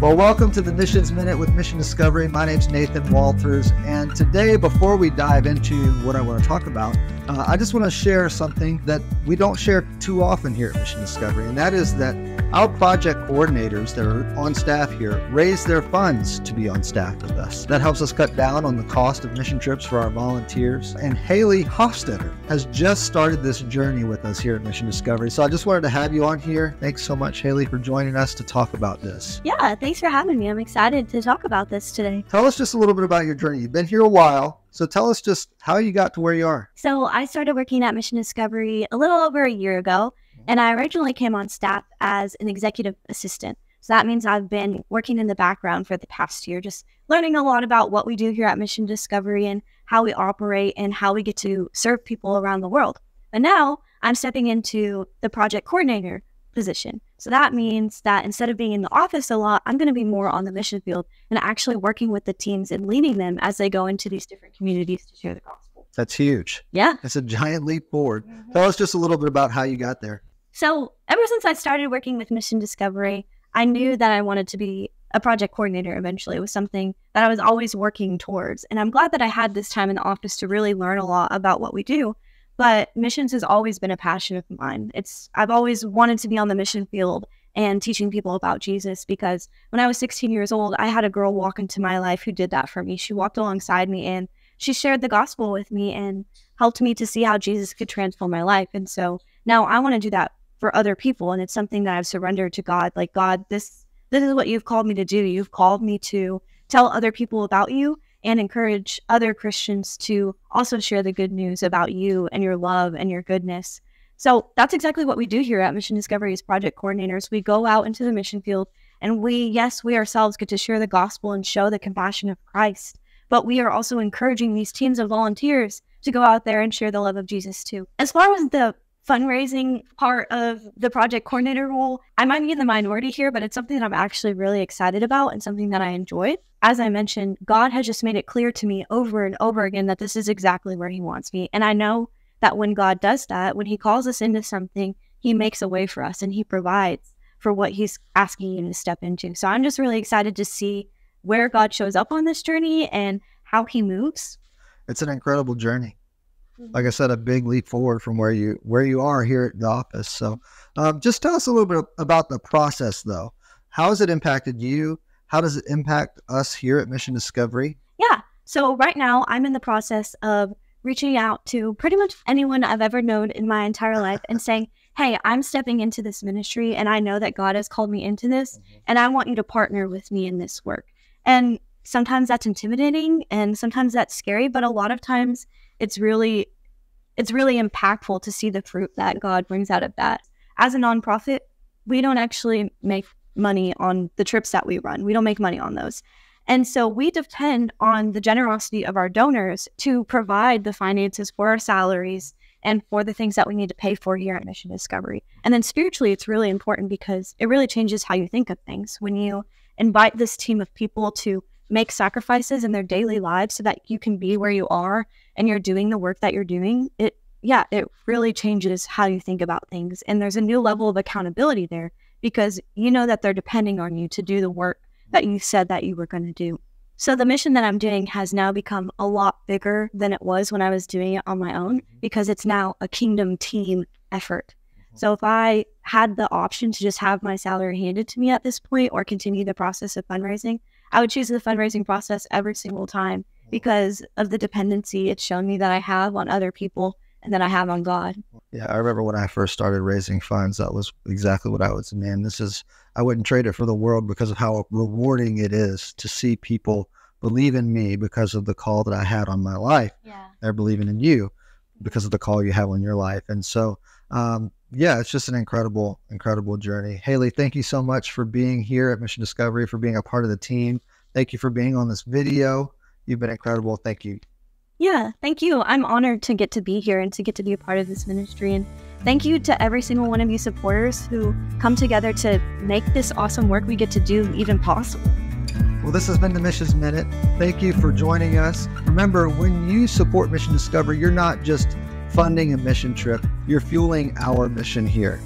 Well, welcome to the Missions Minute with Mission Discovery. My name's Nathan Walters, and today, before we dive into what I want to talk about, I just want to share something that we don't share too often here at Mission Discovery, and that is that our project coordinators that are on staff here raise their funds to be on staff with us. That helps us cut down on the cost of mission trips for our volunteers. And Haley Hofstetter has just started this journey with us here at Mission Discovery. So I just wanted to have you on here. Thanks so much, Haley, for joining us to talk about this. Yeah, thanks for having me. I'm excited to talk about this today. Tell us just a little bit about your journey. You've been here a while, so tell us just how you got to where you are. So I started working at Mission Discovery a little over a year ago, and I originally came on staff as an executive assistant. So that means I've been working in the background for the past year, just learning a lot about what we do here at Mission Discovery and how we operate and how we get to serve people around the world. But now I'm stepping into the project coordinator position. So that means that instead of being in the office a lot, I'm going to be more on the mission field and actually working with the teams and leading them as they go into these different communities to share the gospel. That's huge. Yeah. It's a giant leap forward. Tell us just a little bit about how you got there. So ever since I started working with Mission Discovery, I knew that I wanted to be a project coordinator eventually. It was something that I was always working towards. And I'm glad that I had this time in the office to really learn a lot about what we do. But missions has always been a passion of mine. I've always wanted to be on the mission field and teaching people about Jesus, because when I was 16 years old, I had a girl walk into my life who did that for me. She walked alongside me and she shared the gospel with me and helped me to see how Jesus could transform my life. And so now I want to do that for other people. And it's something that I've surrendered to God. Like, God, this is what you've called me to do. You've called me to tell other people about you and encourage other Christians to also share the good news about you and your love and your goodness. So that's exactly what we do here at Mission Discovery as project coordinators. We go out into the mission field and we ourselves get to share the gospel and show the compassion of Christ. But we are also encouraging these teams of volunteers to go out there and share the love of Jesus too. As far as the fundraising part of the project coordinator role, I might be in the minority here, but it's something that I'm actually really excited about and something that I enjoy. As I mentioned, God has just made it clear to me over and over again that this is exactly where he wants me. And I know that when God does that, when he calls us into something, he makes a way for us and he provides for what he's asking you to step into. So I'm just really excited to see where God shows up on this journey and how he moves. It's an incredible journey. Like I said, a big leap forward from where you are here at the office. So just tell us a little bit about the process, though. How has it impacted you? How does it impact us here at Mission Discovery? Yeah. So right now I'm in the process of reaching out to pretty much anyone I've ever known in my entire life and saying, hey, I'm stepping into this ministry and I know that God has called me into this and I want you to partner with me in this work. And sometimes that's intimidating and sometimes that's scary, but a lot of times it's really impactful to see the fruit that God brings out of that. As a nonprofit, we don't actually make money on the trips that we run. We don't make money on those. And so we depend on the generosity of our donors to provide the finances for our salaries and for the things that we need to pay for here at Mission Discovery. And then spiritually, it's really important because it really changes how you think of things. When you invite this team of people to make sacrifices in their daily lives so that you can be where you are and you're doing the work that you're doing, it really changes how you think about things. And there's a new level of accountability there because you know that they're depending on you to do the work that you said that you were going to do. So the mission that I'm doing has now become a lot bigger than it was when I was doing it on my own because it's now a kingdom team effort. So if I had the option to just have my salary handed to me at this point or continue the process of fundraising, I would choose the fundraising process every single time because of the dependency it's shown me that I have on other people and that I have on God. Yeah, I remember when I first started raising funds, that was exactly what I was, man, I wouldn't trade it for the world because of how rewarding it is to see people believe in me because of the call that I had on my life. Yeah. They're believing in you because of the call you have on your life. And so, it's just an incredible, incredible journey. Haley, thank you so much for being here at Mission Discovery, for being a part of the team. Thank you for being on this video. You've been incredible. Thank you. Yeah, thank you. I'm honored to get to be here and to get to be a part of this ministry. And thank you to every single one of you supporters who come together to make this awesome work we get to do even possible. Well, this has been the Missions Minute. Thank you for joining us. Remember, when you support Mission Discovery, you're not just funding a mission trip, you're fueling our mission here.